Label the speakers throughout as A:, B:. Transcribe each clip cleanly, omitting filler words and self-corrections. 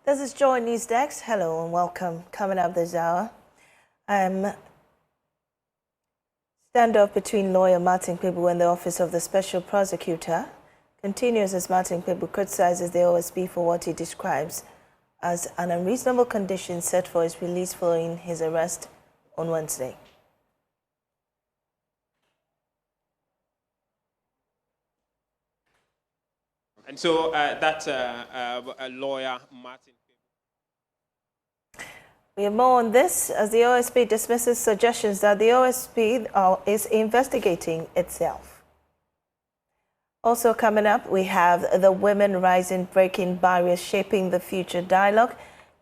A: This is Joy News Desk. Hello and welcome. Coming up this hour, standoff between lawyer Martin Kpebu and the Office of the Special Prosecutor continues as Martin Kpebu criticizes the OSP for what he describes as an unreasonable condition set for his release following his arrest on Wednesday.
B: And so that's a lawyer, Martin Kpebu.
A: We have more on this as the OSP dismisses suggestions that the OSP is investigating itself. Also coming up, we have the women rising, breaking barriers, shaping the future dialogue.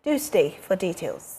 A: Do stay for details.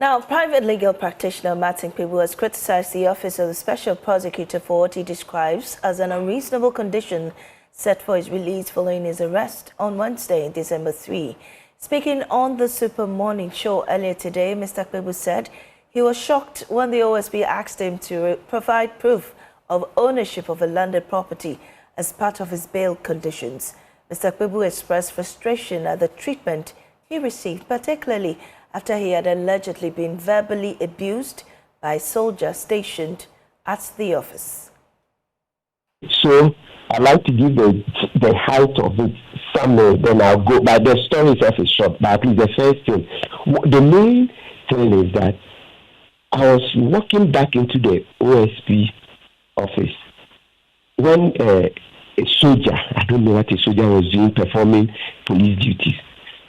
A: Now, private legal practitioner Martin Kpebu has criticized the Office of the Special Prosecutor for what he describes as an unreasonable condition set for his release following his arrest on Wednesday, December 3. Speaking on the Super Morning Show earlier today, Mr. Kpebu said he was shocked when the OSP asked him to provide proof of ownership of a landed property as part of his bail conditions. Mr. Kpebu expressed frustration at the treatment he received, particularly after he had allegedly been verbally abused by a soldier stationed at the office.
C: So I'd like to give the height of it somewhere, then I'll go by the story itself is short, but at least the first thing. The main thing is that I was walking back into the OSP office when a soldier, I don't know what a soldier was doing, performing police duties.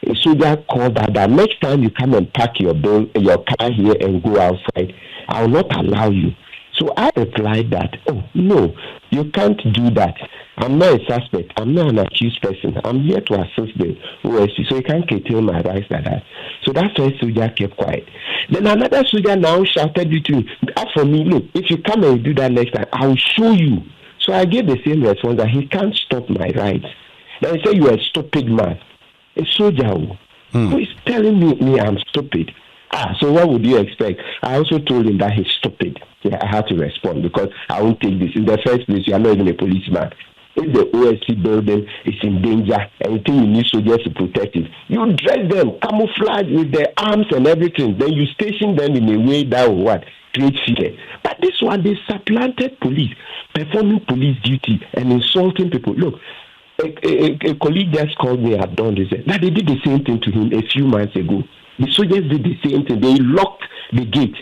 C: A soldier called that next time you come and park your car here and go outside, I will not allow you. So I replied that, oh, no, you can't do that. I'm not a suspect. I'm not an accused person. I'm here to assist the OSP, so you can't curtail my rights like that. So that's why soldier kept quiet. Then another soldier now shouted to me, as for me, look, if you come and do that next time, I will show you. So I gave the same response that he can't stop my rights. Then he said, you're a stupid man. A soldier who is telling me I'm stupid. So what would you expect? I also told him that he's stupid. Yeah, I had to respond because I won't take this. In the first place, you are not even a policeman. If the OSP building is in danger and you think you need soldiers to protect it, you dress them, camouflage with their arms and everything. Then you station them in a way that will what? Create fear. But this one, they supplanted police, performing police duty and insulting people. Look, a colleague just called me at dawn. They said that they did the same thing to him a few months ago. The soldiers did the same thing. They locked the gate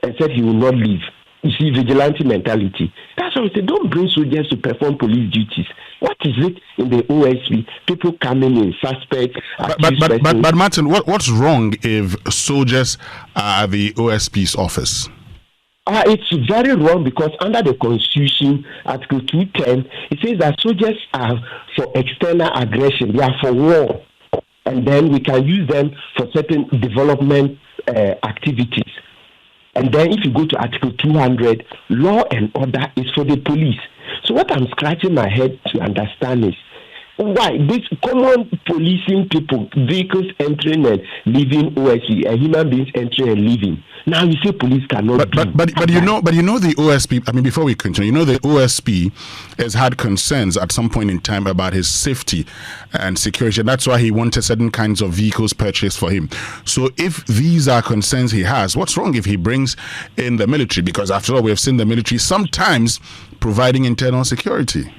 C: and said he will not leave. You see, vigilante mentality. That's why I said, don't bring soldiers to perform police duties. What is it in the OSP? People coming in, suspects.
D: But Martin, what's wrong if soldiers are at the OSP's office?
C: It's very wrong because under the Constitution, Article 210, it says that soldiers are for external aggression. They are for war. And then we can use them for certain development activities. And then if you go to Article 200, law and order is for the police. So what I'm scratching my head to understand is, why these common policing people, vehicles entering and leaving OSP, and human beings entering and leaving. Now you say police cannot.
D: But you know the OSP. I mean, before we continue, you know the OSP has had concerns at some point in time about his safety and security. And that's why he wanted certain kinds of vehicles purchased for him. So if these are concerns he has, what's wrong if he brings in the military? Because after all, we have seen the military sometimes providing internal security.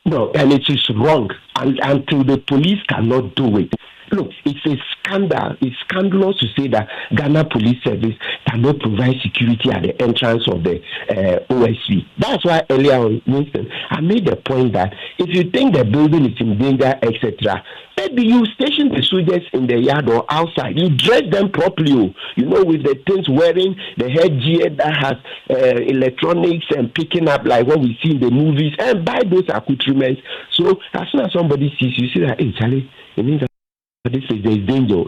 C: No, and it is wrong until the police cannot do it. Look, it's a scandal. It's scandalous to say that Ghana Police Service cannot provide security at the entrance of the OSP. That's why earlier on, Winston, I made the point that if you think the building is in danger, etc., maybe you station the soldiers in the yard or outside. You dress them properly, with the things wearing the headgear that has electronics and picking up like what we see in the movies, and buy those accoutrements. So as soon as somebody sees you, see that, hey, Charlie, it means that there's danger.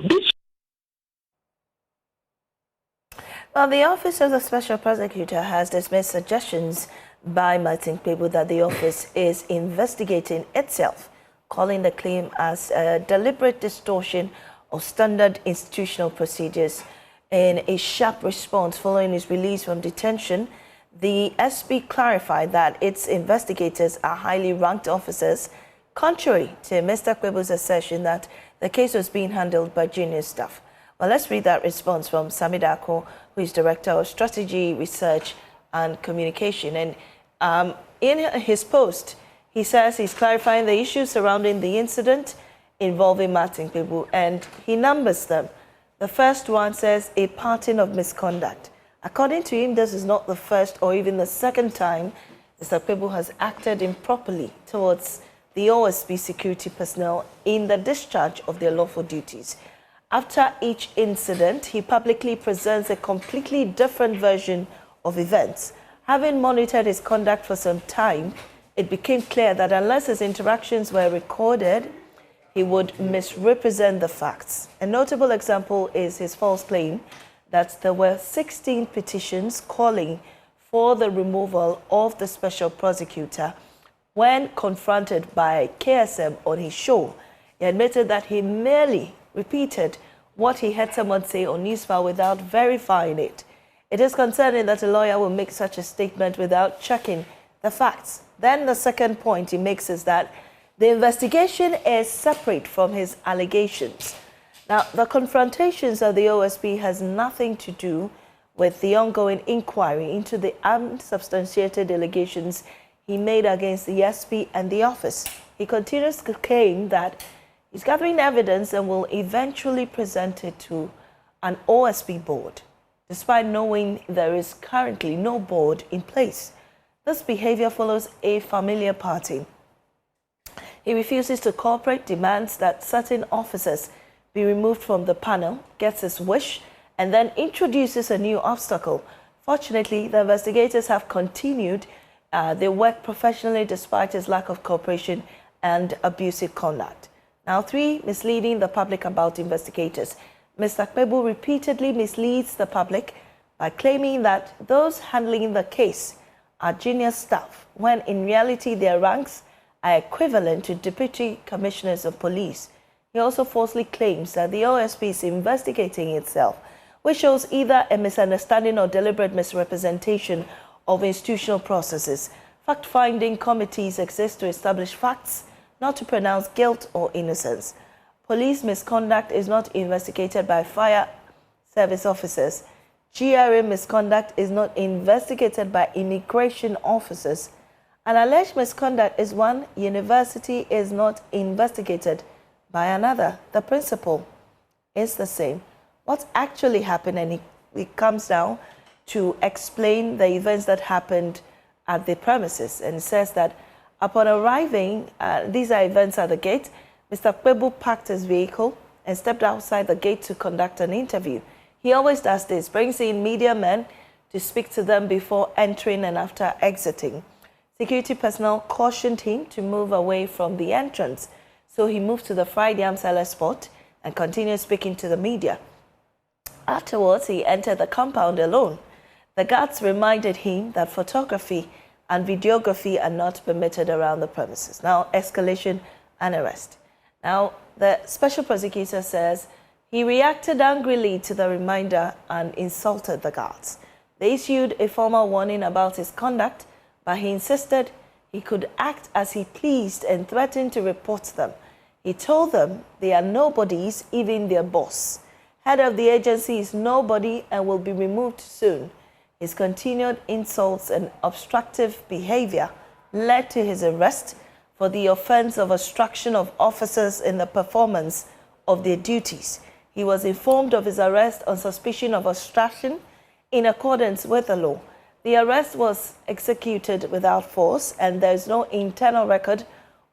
A: Well, the Office of the Special Prosecutor has dismissed suggestions by Martin Kpebu that the office is investigating itself, calling the claim as a deliberate distortion of standard institutional procedures. In a sharp response following his release from detention, the SP clarified that its investigators are highly ranked officers, contrary to Mr. Kpebu's assertion that the case was being handled by junior staff. Well, let's read that response from Sami Dako, who is Director of Strategy, Research and Communication. And in his post, he says he's clarifying the issues surrounding the incident involving Martin Kpebu, and he numbers them. The first one says a pattern of misconduct. According to him, this is not the first or even the second time Mr. Kpebu has acted improperly towards the OSP security personnel in the discharge of their lawful duties. After each incident, he publicly presents a completely different version of events. Having monitored his conduct for some time, it became clear that unless his interactions were recorded, he would misrepresent the facts. A notable example is his false claim that there were 16 petitions calling for the removal of the special prosecutor. When confronted by KSM on his show, he admitted that he merely repeated what he had someone say on Newsfile without verifying it. It is concerning that a lawyer will make such a statement without checking the facts. Then the second point he makes is that the investigation is separate from his allegations. Now, the confrontations of the OSP has nothing to do with the ongoing inquiry into the unsubstantiated allegations he made against the SP and the office. He continues to claim that he's gathering evidence and will eventually present it to an OSP board, despite knowing there is currently no board in place. This behavior follows a familiar pattern. He refuses to cooperate, demands that certain officers be removed from the panel, gets his wish, and then introduces a new obstacle. Fortunately, the investigators have continued their work professionally despite his lack of cooperation and abusive conduct. Now, 3, misleading the public about investigators. Mr. Kpebu repeatedly misleads the public by claiming that those handling the case are junior staff, when in reality their ranks are equivalent to deputy commissioners of police. He also falsely claims that the OSP is investigating itself, which shows either a misunderstanding or deliberate misrepresentation of institutional processes. Fact-finding committees exist to establish facts, not to pronounce guilt or innocence. Police misconduct is not investigated by fire service officers. GRA misconduct is not investigated by immigration officers. An alleged misconduct is one university is not investigated by another. The principle is the same. What's actually happened, and it comes down to explain the events that happened at the premises, and says that upon arriving, these are events at the gate. Mr. Kpebu parked his vehicle and stepped outside the gate to conduct an interview. He always does this, brings in media men to speak to them before entering and after exiting. Security personnel cautioned him to move away from the entrance, so he moved to the fried yam seller spot and continued speaking to the media. Afterwards, he entered the compound alone. The guards reminded him that photography and videography are not permitted around the premises. Now, escalation and arrest. Now, the special prosecutor says he reacted angrily to the reminder and insulted the guards. They issued a formal warning about his conduct, but he insisted he could act as he pleased and threatened to report them. He told them they are nobodies, even their boss. Head of the agency is nobody and will be removed soon. His continued insults and obstructive behavior led to his arrest for the offense of obstruction of officers in the performance of their duties. He was informed of his arrest on suspicion of obstruction in accordance with the law. The arrest was executed without force, and there is no internal record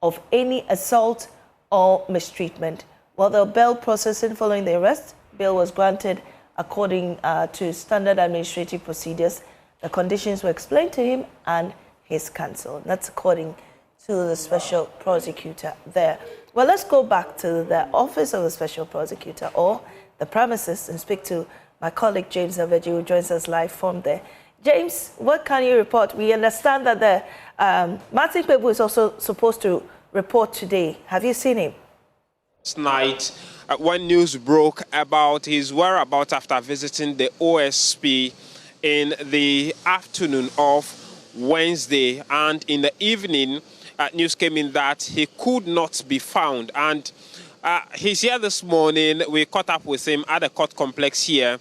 A: of any assault or mistreatment. While the bail processing following the arrest, bail was granted according to standard administrative procedures. The conditions were explained to him and his counsel. That's according to the special prosecutor there. Well, let's go back to the office of the special prosecutor or the premises and speak to my colleague James Aveji, who joins us live from there. James, what can you report? We understand that the Martin Kpebu is also supposed to report today. Have you seen him?
B: Last night, when news broke about his whereabouts after visiting the OSP in the afternoon of Wednesday, and in the evening, news came in that he could not be found. And he's here this morning. We caught up with him at the court complex here.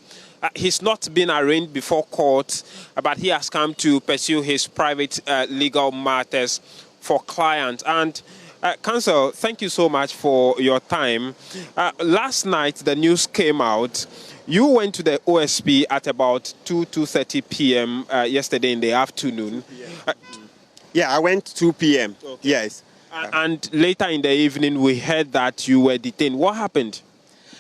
B: He's not been arraigned before court, but he has come to pursue his private legal matters for clients. And counsel, thank you so much for your time. Last night, the news came out. You went to the OSP at about 2:30 p.m. Yesterday in the afternoon.
E: Yeah, I went 2 p.m. Okay. Yes.
B: And later in the evening, we heard that you were detained. What happened?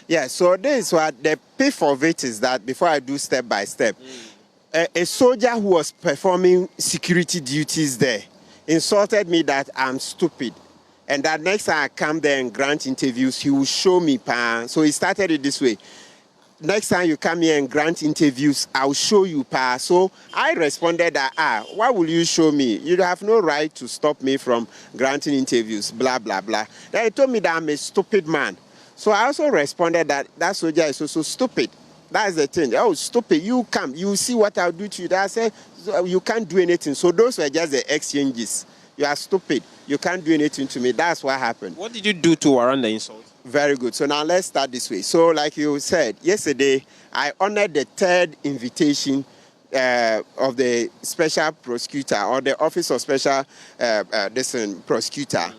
E: Yeah, so this is what the pith of it is that before I do step by step, a soldier who was performing security duties there insulted me that I'm stupid. And that next time I come there and grant interviews, he will show me. So he started it this way. Next time you come here and grant interviews, I'll show you, pa. So I responded that, why will you show me? You have no right to stop me from granting interviews, blah, blah, blah. Then he told me that I'm a stupid man. So I also responded that that soldier is also stupid. That's the thing. Oh, stupid, you come, you see what I'll do to you. That I said, you can't do anything. So those were just the exchanges. You are stupid. You can't do anything to me. That's what happened.
B: What did you do to warrant the insult?
E: Very good. So now let's start this way. So like you said, yesterday, I honored the third invitation of the Special Prosecutor or the Office of Special Prosecutor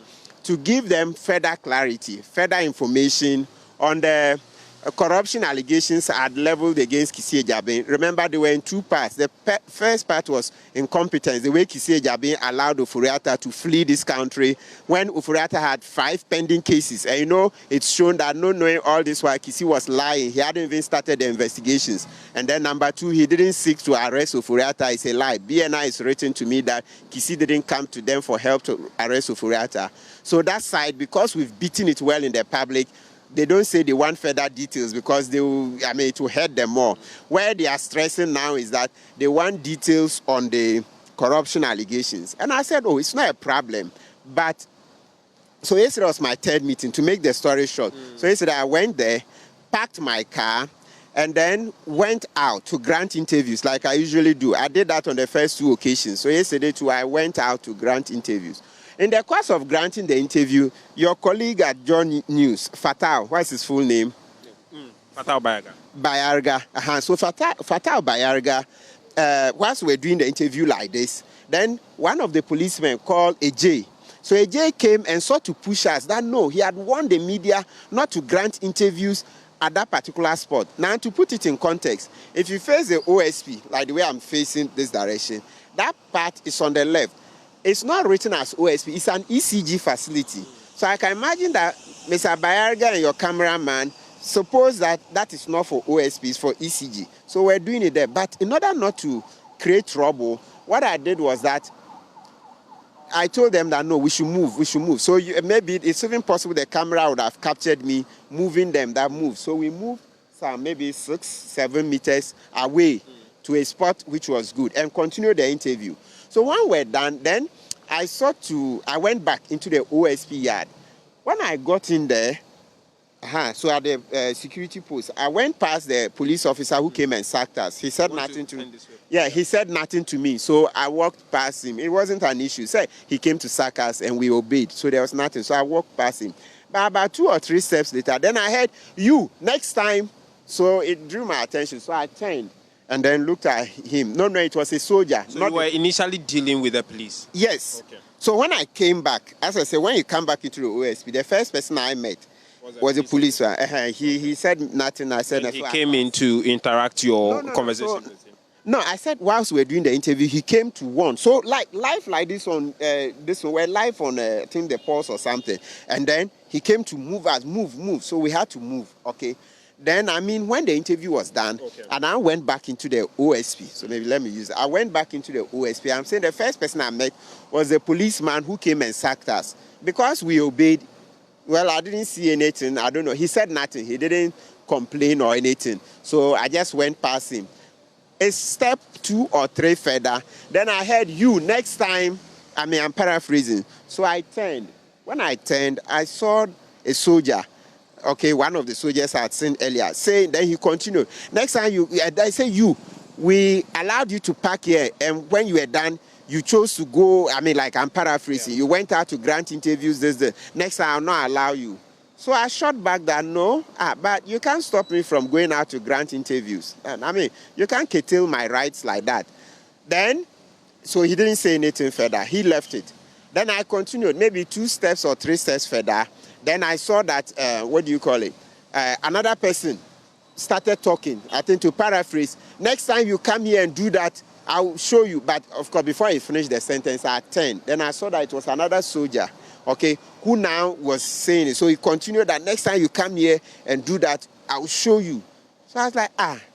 E: to give them further clarity, further information on the corruption allegations had leveled against Kissi Agyebeng. Remember, they were in two parts. The first part was incompetence, the way Kissi Agyebeng allowed Oforiatta to flee this country when Oforiatta had 5 pending cases. And you know, it's shown that not knowing all this while Kissi was lying, he hadn't even started the investigations. And then number 2, he didn't seek to arrest Oforiatta. It's a lie. BNI is written to me that Kissi didn't come to them for help to arrest Oforiatta. So that side, because we've beaten it well in the public, they don't say they want further details because they will, it will hurt them more. Where they are stressing now is that they want details on the corruption allegations. And I said, oh, it's not a problem. But, so yesterday was my third meeting, to make the story short. So yesterday I went there, parked my car, and then went out to grant interviews like I usually do. I did that on the first 2 occasions. So yesterday too, I went out to grant interviews. In the course of granting the interview, your colleague at John News, Fatal, what's his full name?
B: Fatal Bayarga.
E: Bayarga. So Fatal Bayarga, whilst we're doing the interview like this, then one of the policemen called AJ. So AJ came and sought to push us that no, he had warned the media not to grant interviews at that particular spot. Now, to put it in context, if you face the OSP, like the way I'm facing this direction, that part is on the left. It's not written as OSP, it's an ECG facility. So I can imagine that Mr. Bayarga and your cameraman suppose that that is not for OSP, it's for ECG. So we're doing it there. But in order not to create trouble, what I did was that I told them that no, we should move. So maybe it's even possible the camera would have captured me moving them, that move. So we moved some maybe 6-7 meters away to a spot which was good and continued the interview. So when we're done, then I went back into the OSP yard. When I got in there, so at the security post, I went past the police officer who came and sacked us. He said nothing to me. Yeah, he said nothing to me. So I walked past him. It wasn't an issue. So he came to sack us and we obeyed. So there was nothing. So I walked past him. But about 2 or 3 steps later, then I heard, you, next time. So it drew my attention. So I turned and then looked at him. No, it was a soldier.
B: So you were initially dealing with the police?
E: Yes.
B: Okay.
E: So when I came back, as I said, when you come back into the OSP, the first person I met was a policeman. He said nothing. I said
B: nothing. He came in to interact your conversation with him?
E: No, I said whilst we were doing the interview, he came to warn. So like live like this on this one, we're live on I think the pulse or something. And then he came to move us, move. So we had to move. Okay. Then, when the interview was done, and I went back into the OSP, so maybe let me use it. I went back into the OSP. I'm saying the first person I met was the policeman who came and sacked us. Because we obeyed, well, I didn't see anything. I don't know. He said nothing. He didn't complain or anything. So I just went past him. A step 2 or 3 further, then I heard, you, next time, I'm paraphrasing. So I turned. When I turned, I saw a soldier okay, one of the soldiers had seen earlier. Saying, then he continued. Next time I say we allowed you to park here, and when you were done, you chose to go. I mean, like I'm paraphrasing. Yeah. You went out to grant interviews. Next time I'll not allow you. So I shot back that no, but you can't stop me from going out to grant interviews. And I mean, you can't curtail my rights like that. Then, so he didn't say anything further. He left it. Then I continued, maybe 2 steps or 3 steps further. Then I saw that, what do you call it? Another person started talking, I think to paraphrase, next time you come here and do that, I'll show you. But of course, before he finished the sentence, I turned. Then I saw that it was another soldier, okay, who now was saying it. So he continued that next time you come here and do that, I'll show you. So I was like,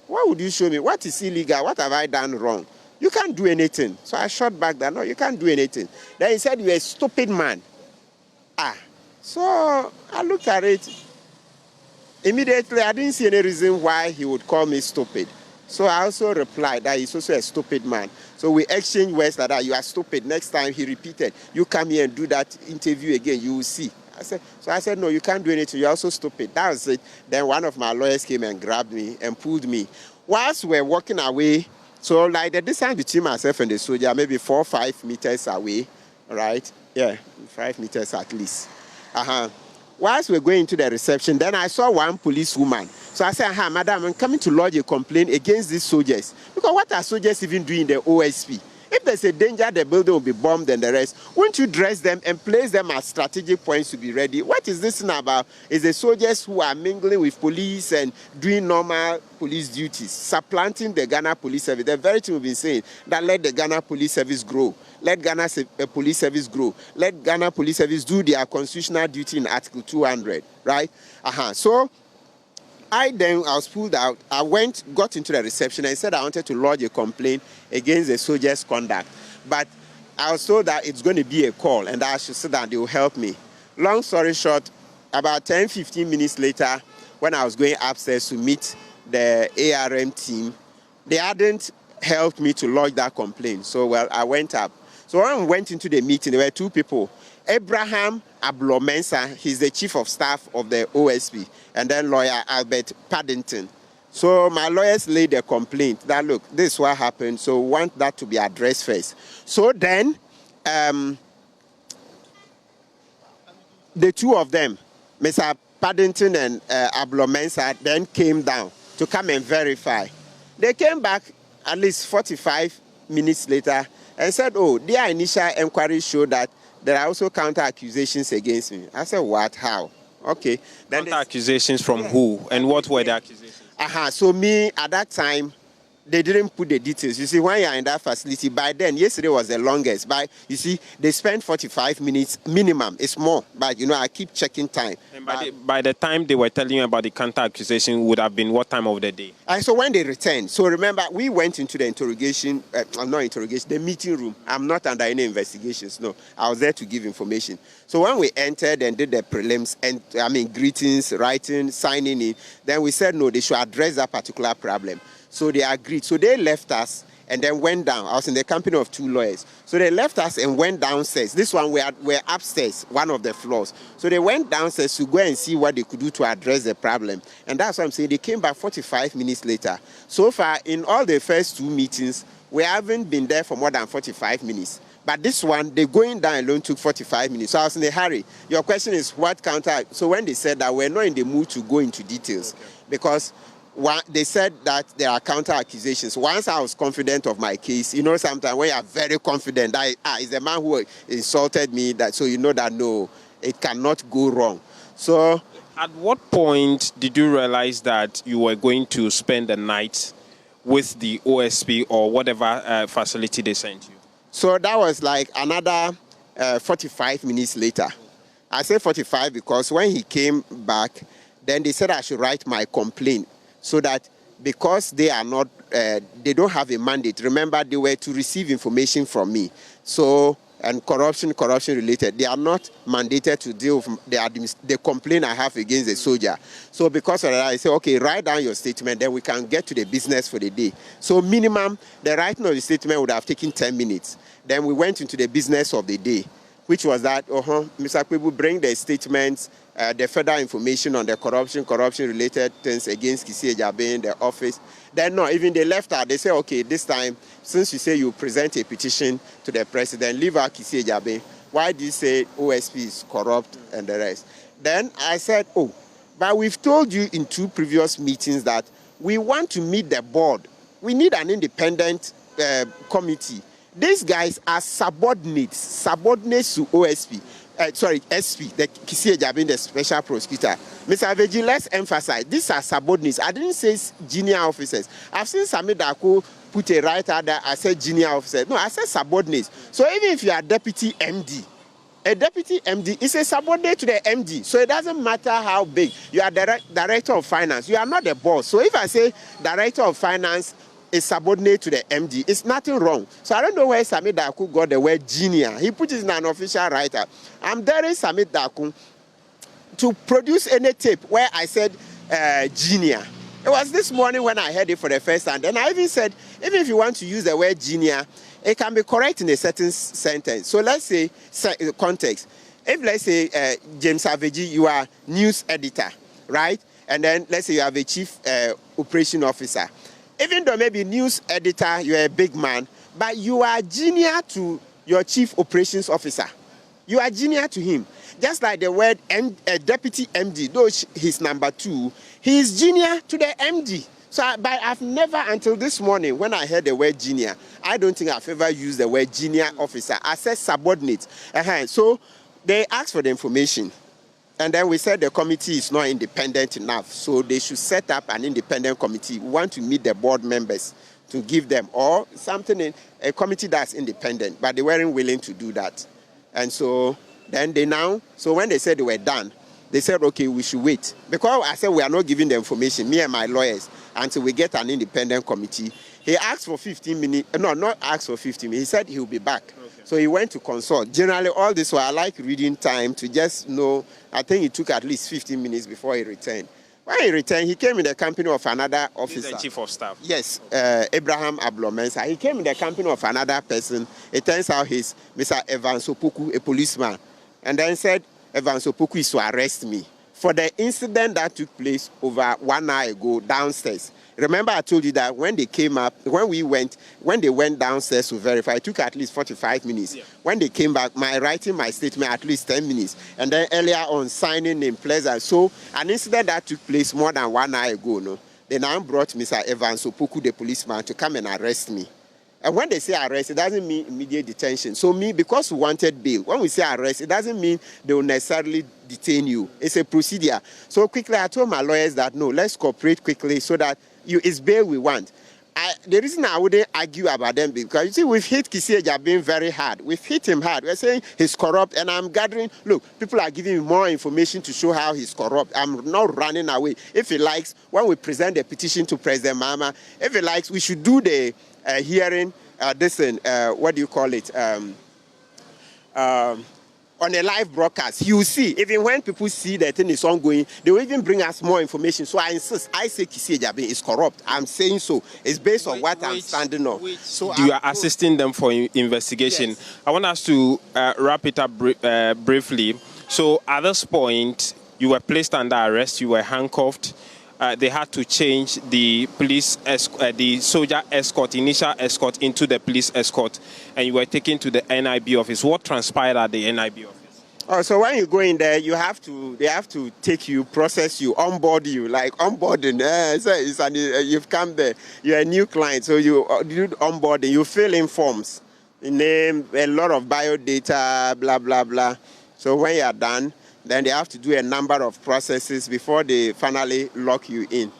E: why would you show me? What is illegal? What have I done wrong? You can't do anything. So I shot back that, no, you can't do anything. Then he said, you're a stupid man. So I looked at it. Immediately, I didn't see any reason why he would call me stupid. So I also replied that he's also a stupid man. So we exchanged words like that. You are stupid. Next time he repeated, you come here and do that interview again, you will see. I said, no, you can't do anything. You're also stupid. That was it. Then one of my lawyers came and grabbed me and pulled me. Whilst we're walking away, so like the distance between myself and the soldier, maybe 4 or 5 meters away, right? Yeah, 5 meters at least. Whilst we're going to the reception, then I saw one policewoman. So I said, madam, I'm coming to lodge a complaint against these soldiers. Because what are soldiers even doing in the OSP? If there's a danger, the building will be bombed and the rest. Won't you dress them and place them at strategic points to be ready? What is this thing about? Is the soldiers who are mingling with police and doing normal police duties, supplanting the Ghana Police Service. The very thing we've been saying, that let the Ghana Police Service grow. Let Ghana Police Service grow. Let Ghana Police Service do their constitutional duty in Article 200, right? So I was pulled out. I got into the reception and said I wanted to lodge a complaint against the soldiers' conduct. But I was told that it's going to be a call and that I should sit down, they will help me. Long story short, about 10-15 minutes later, when I was going upstairs to meet the ARM team, they hadn't helped me to lodge that complaint. So, well, I went up. So when I went into the meeting, there were 2 people. Abraham Ablomensa, he's the chief of staff of the OSP, and then lawyer Albert Paddington. So my lawyers laid a complaint that, look, this is what happened, so we want that to be addressed first. So then, the 2 of them, Mr. Paddington and Ablomensa, then came down to come and verify. They came back at least 45 minutes later and said, oh, their initial inquiry showed that there are also counter accusations against me. I said, what? How? Okay. Then
B: counter accusations from who? And what were the accusations?
E: So me, at that time, they didn't put the details. You see, when you're in that facility, by then, yesterday was the longest. But you see, they spent 45 minutes minimum. It's more. But, you know, I keep checking time.
B: And by the time they were telling you about the counter accusation, would have been what time of the day?
E: So when they returned. So remember, we went into the interrogation, the meeting room. I'm not under any investigations. No, I was there to give information. So when we entered and did the prelims, and greetings, writing, signing in, then we said, no, they should address that particular problem. So they agreed. So they left us and then went down. I was in the company of 2 lawyers. So they left us and went downstairs. This one, we're upstairs, one of the floors. So they went downstairs to go and see what they could do to address the problem. And that's what I'm saying. They came back 45 minutes later. So far, in all the first 2 meetings, we haven't been there for more than 45 minutes. But this one, the going down alone took 45 minutes. So I was in a hurry. Your question is what counter? So when they said that, we're not in the mood to go into details, because they said that there are counter accusations. Once I was confident of my case, you know, sometimes when you are very confident that it's the man who insulted me, that so you know that no, it cannot go wrong. So
B: at what point did you realize that you were going to spend the night with the OSP or whatever facility they sent you?
E: So that was like another 45 minutes later. I say 45 because when he came back, then they said I should write my complaint. So that because they are not, they don't have a mandate. Remember, they were to receive information from me. So, and corruption related, they are not mandated to deal with the complaint I have against the soldier. So because of that, I say, okay, write down your statement, then we can get to the business for the day. So minimum, the writing of the statement would have taken 10 minutes. Then we went into the business of the day. which was that, Mr. Kpebu bring the statements, the further information on the corruption-related things against Kissi Agyebeng, the office. Then, no, even they left out. They say, okay, this time, since you say you present a petition to the president, leave out Kissi Agyebeng. Why do you say OSP is corrupt and the rest? Then I said, oh, but we've told you in 2 previous meetings that we want to meet the board. We need an independent committee. These guys are subordinates to OSP. SP, the Kissi Agyebeng, the Special Prosecutor. Mr. Aveji, let's emphasize, these are subordinates. I didn't say junior officers. I've seen Sami Dako put a right there, I said junior officers. No, I said subordinates. So even if you are deputy MD, a deputy MD is a subordinate to the MD. So it doesn't matter how big. You are director of finance. You are not the boss. So if I say director of finance is subordinate to the MD, it's nothing wrong. So I don't know where Sami Daku got the word junior. He put it in an official writer. I'm daring Sami Daku to produce any tape where I said junior. It was this morning when I heard it for the first time. Then I even said, even if you want to use the word junior, it can be correct in a certain sentence. So let's say context. If let's say James Aveji, you are news editor, right? And then let's say you have a chief operation officer. Even though maybe news editor, you're a big man, but you are junior to your chief operations officer. You are junior to him. Just like the word deputy MD, though he's number 2, he is junior to the MD. So but I've never, until this morning, when I heard the word junior, I don't think I've ever used the word junior officer. I said subordinate. So they asked for the information. And then we said the committee is not independent enough, so they should set up an independent committee. We want to meet the board members to give them, or something in a committee that's independent, but they weren't willing to do that. And so then so when they said they were done, they said, okay, we should wait. Because I said we are not giving the information, me and my lawyers, until we get an independent committee. He asked for 15 minutes, no, not asked for 15 minutes, he said he will be back. Okay. So he went to consult. Generally, all this, I like reading time to just know. I think it took at least 15 minutes before he returned. When he returned, he came in the company of another officer.
B: He's the chief of staff.
E: Yes, Abraham Ablomensa. He came in the company of another person. It turns out he's Mr. Evans Opoku, a policeman. And then said, Evans Opoku is to arrest me for the incident that took place over 1 hour ago downstairs. Remember I told you that when they came up, when they went downstairs to verify, it took at least 45 minutes. Yeah. When they came back, writing my statement at least 10 minutes. And then earlier on, signing in Pleasant. So an incident that took place more than 1 hour ago, they now brought Mr. Evans Opoku, the policeman, to come and arrest me. And when they say arrest, it doesn't mean immediate detention. So because we wanted bail, when we say arrest, it doesn't mean they will necessarily detain you. It's a procedure. So quickly, I told my lawyers that, no, let's cooperate quickly so that it's bail we want. The reason I wouldn't argue about them, because you see, we've hit Kissi Agyebeng very hard. We've hit him hard. We're saying he's corrupt, and I'm gathering, look, people are giving me more information to show how he's corrupt. I'm not running away. If he likes, when we present the petition to President Mahama, if he likes, we should do the hearing, what do you call it, on a live broadcast. You will see, even when people see that thing is ongoing, they will even bring us more information. So I insist, I say Kissi Agyebeng is corrupt. I'm saying so. It's based on what I'm standing on. So
B: you are assisting them for investigation. Yes. I want us to wrap it up briefly. So at this point, you were placed under arrest, you were handcuffed. They had to change the police, the soldier escort, initial escort, into the police escort, and you were taken to the NIB office. What transpired at the NIB office?
E: Oh, so when you go in there, they have to take you, process you, onboard you, like onboarding. You've come there, you're a new client, so you do onboarding. You fill in forms, name, a lot of bio data, blah blah blah. So when you are done, then they have to do a number of processes before they finally lock you in.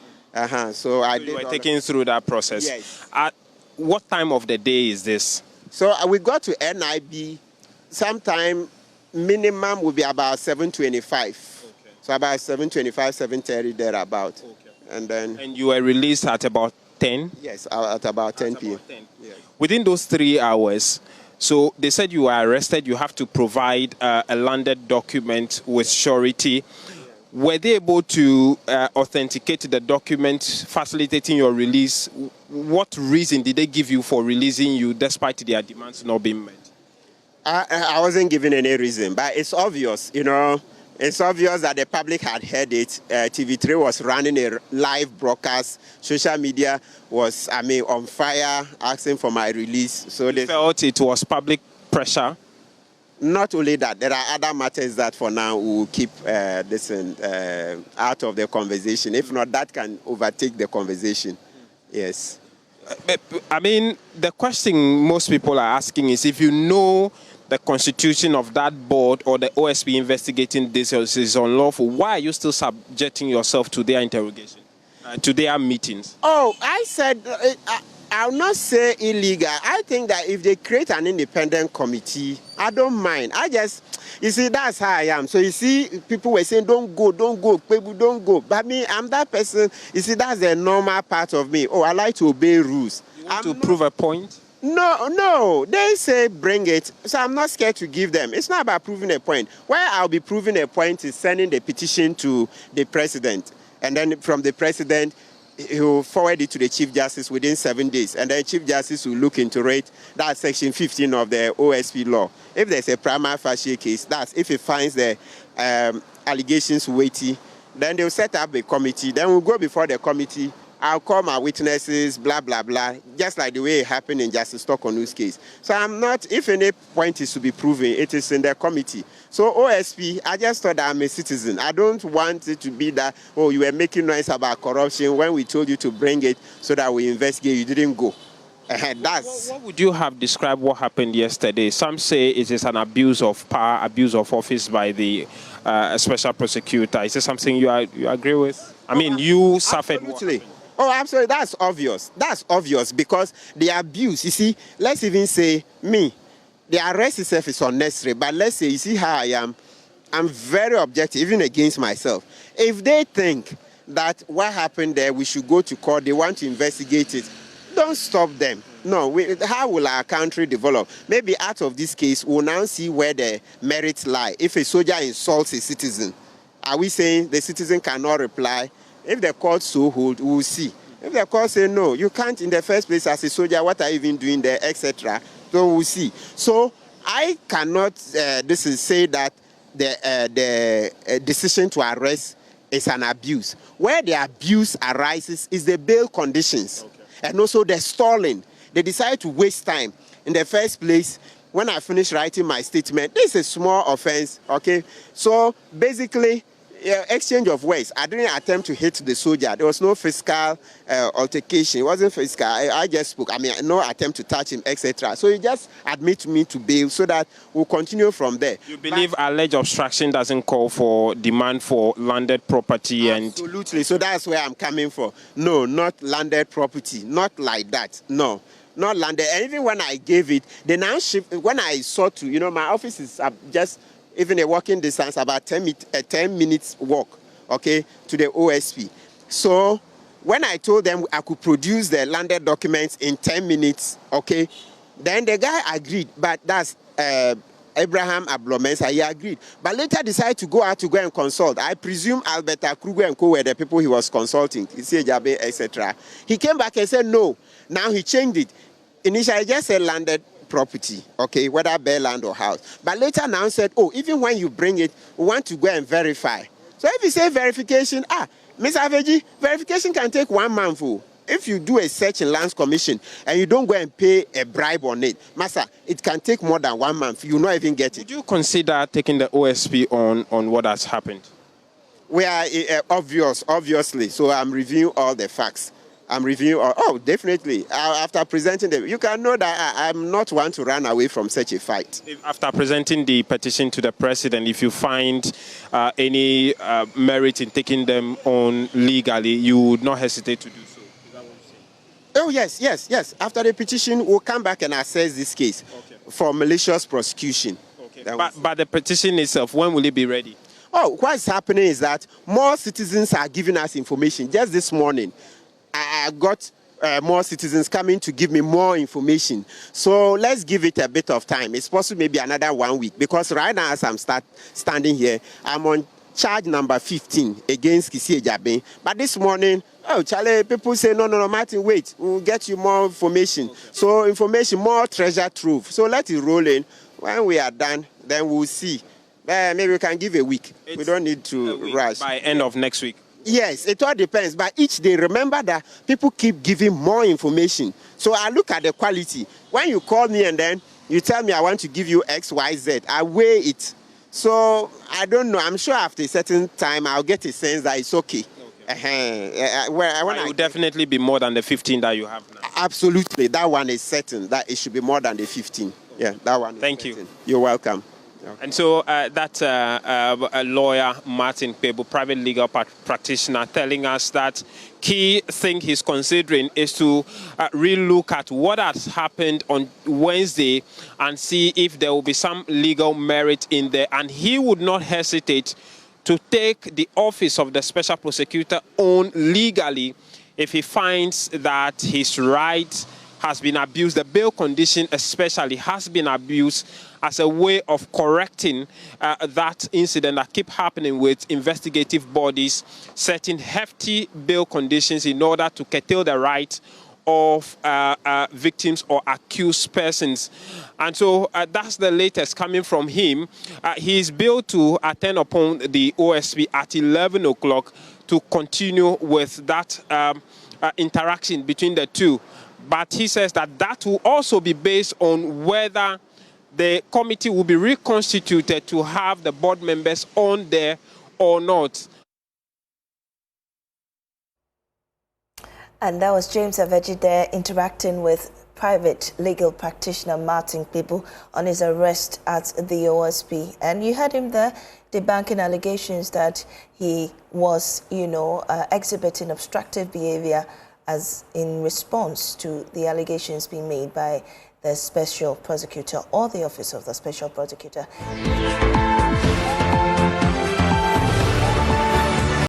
E: So
B: you were taken through that process.
E: Yes.
B: At what time of the day is this?
E: So we got to NIB sometime, minimum will be about 7:25. Okay. So about 7:25, 7:30 thereabout. Okay.
B: And you were released at about 10?
E: Yes, at about 10 p.m.
B: Yes. Within those 3 hours, so they said you were arrested, you have to provide a landed document with surety. Were they able to authenticate the document facilitating your release? What reason did they give you for releasing you despite their demands not being met?
E: I wasn't given any reason, but it's obvious, you know. It's obvious that the public had heard it. TV3 was running a live broadcast. Social media was, on fire, asking for my release. So they
B: felt it was public pressure.
E: Not only that, there are other matters that for now will keep this out of the conversation. If not, that can overtake the conversation. Yes.
B: The question most people are asking is, if you know the constitution of that board or the OSP investigating this is unlawful, why are you still subjecting yourself to their interrogation, to their meetings?
E: Oh, I said, I'll not say illegal. I think that if they create an independent committee, I don't mind. You see, that's how I am. So you see, people were saying, don't go, Kpebu, don't go. But me, I'm that person. You see, that's the normal part of me. Oh, I like to obey rules.
B: You want to prove a point?
E: No. They say bring it. So I'm not scared to give them. It's not about proving a point. Where I'll be proving a point is sending the petition to the president. And then from the president, he will forward it to the Chief Justice within 7 days. And then Chief Justice will look into it. That's Section 15 of the OSP law. If there's a prima facie case, that's if it finds the allegations weighty, then they'll set up a committee. Then we'll go before the committee. I'll call my witnesses, blah, blah, blah, just like the way it happened in Justice Tokonu's case. So I'm not, if any point is to be proven, it is in the committee. So OSP, I just thought that I'm a citizen. I don't want it to be that, oh, you were making noise about corruption when we told you to bring it so that we investigate, you didn't go.
B: What would you have described what happened yesterday? Some say it is an abuse of power, abuse of office by the Special Prosecutor. Is this something you agree with? You suffered.
E: Absolutely. Oh, absolutely. That's obvious. That's obvious because the abuse, you see, let's even say me, the arrest itself is unnecessary, but let's say, you see how I am, I'm very objective, even against myself. If they think that what happened there, we should go to court, they want to investigate it, don't stop them. No, how will our country develop? Maybe out of this case, we'll now see where the merits lie. If a soldier insults a citizen, are we saying the citizen cannot reply? If the court so hold, we'll see. If the court say, no, you can't in the first place as a soldier, what are you even doing there, etc., so we'll see. So I cannot say that the decision to arrest is an abuse. Where the abuse arises is the bail conditions. Okay. And also the stalling. They decide to waste time. In the first place, when I finish writing my statement, this is a small offense, okay? So basically, exchange of words. I didn't attempt to hit the soldier. There was no physical altercation. It wasn't physical. I just spoke. No attempt to touch him, etc. So he just admit me to bail so that we'll continue from there.
B: You believe alleged obstruction doesn't call for demand for landed property?
E: Absolutely. So that's where I'm coming from. No, not landed property. Not like that. No. Not landed. And even when I gave it, they now shift. When I sought to, my office is just even a walking distance, about 10 minutes walk, okay, to the OSP. So when I told them I could produce the landed documents in 10 minutes, okay, then the guy agreed, but that's Abraham Ablomensa, he agreed. But later decided to go out to go and consult. I presume Alberta Kruger and co were the people he was consulting, Kissi Agyebeng, etc. He came back and said no. Now he changed it. Initially, I just said landed property, okay, whether bare land or house. But later now said, oh, even when you bring it, we want to go and verify. So if you say verification, Ms. Aveji, verification can take 1 month. If you do a search in Lands Commission and you don't go and pay a bribe on it, Master, it can take more than 1 month. You will not even get it.
B: Would you consider taking the OSP on what has happened?
E: We are obviously. So I'm reviewing all the facts. I'm reviewing, definitely. After presenting them, you can know that I'm not one to run away from such a fight.
B: After presenting the petition to the president, if you find any merit in taking them on legally, you would not hesitate to do so. Is that what you're saying?
E: Oh, yes. After the petition, we'll come back and assess this case for malicious prosecution.
B: Okay. But the petition itself, when will it be ready?
E: Oh, what's happening is that more citizens are giving us information. Just this morning, I got more citizens coming to give me more information. So let's give it a bit of time. It's possible maybe another 1 week. Because right now as I'm standing here, I'm on charge number 15 against Kissi Agyebeng. But this morning, Charlie, people say, no, Martin, wait. We'll get you more information. Okay. So information, more treasure trove. So let it roll in. when we are done, then we'll see. Maybe we can give a week. We don't need to rush.
B: By end of next week.
E: Yes, it all depends. But each day, remember that people keep giving more information. So I look at the quality. When you call me and then you tell me I want to give you X, Y, Z, I weigh it. So I don't know. I'm sure after a certain time, I'll get a sense that it's okay.
B: It will definitely be more than the 15 that you have now.
E: Absolutely. That one is certain that it should be more than the 15. Yeah, that one is
B: Thank
E: certain.
B: you.
E: You're welcome.
B: And so that's a lawyer, Martin Kpebu, private legal practitioner, telling us that key thing he's considering is to relook at what has happened on Wednesday and see if there will be some legal merit in there. And he would not hesitate to take the office of the Special Prosecutor on legally if he finds that his right has been abused, the bail condition especially has been abused as a way of correcting that incident that keep happening with investigative bodies, setting hefty bail conditions in order to curtail the right of victims or accused persons. And so that's the latest coming from him. He's billed to attend upon the OSP at 11 o'clock to continue with that interaction between the two. But he says that that will also be based on whether the committee will be reconstituted to have the board members on there or not.
A: And that was James Aveji there interacting with private legal practitioner Martin Kpebu on his arrest at the OSP. And you heard him there debunking allegations that he was, exhibiting obstructive behavior as in response to the allegations being made by the Special Prosecutor or the Office of the Special Prosecutor.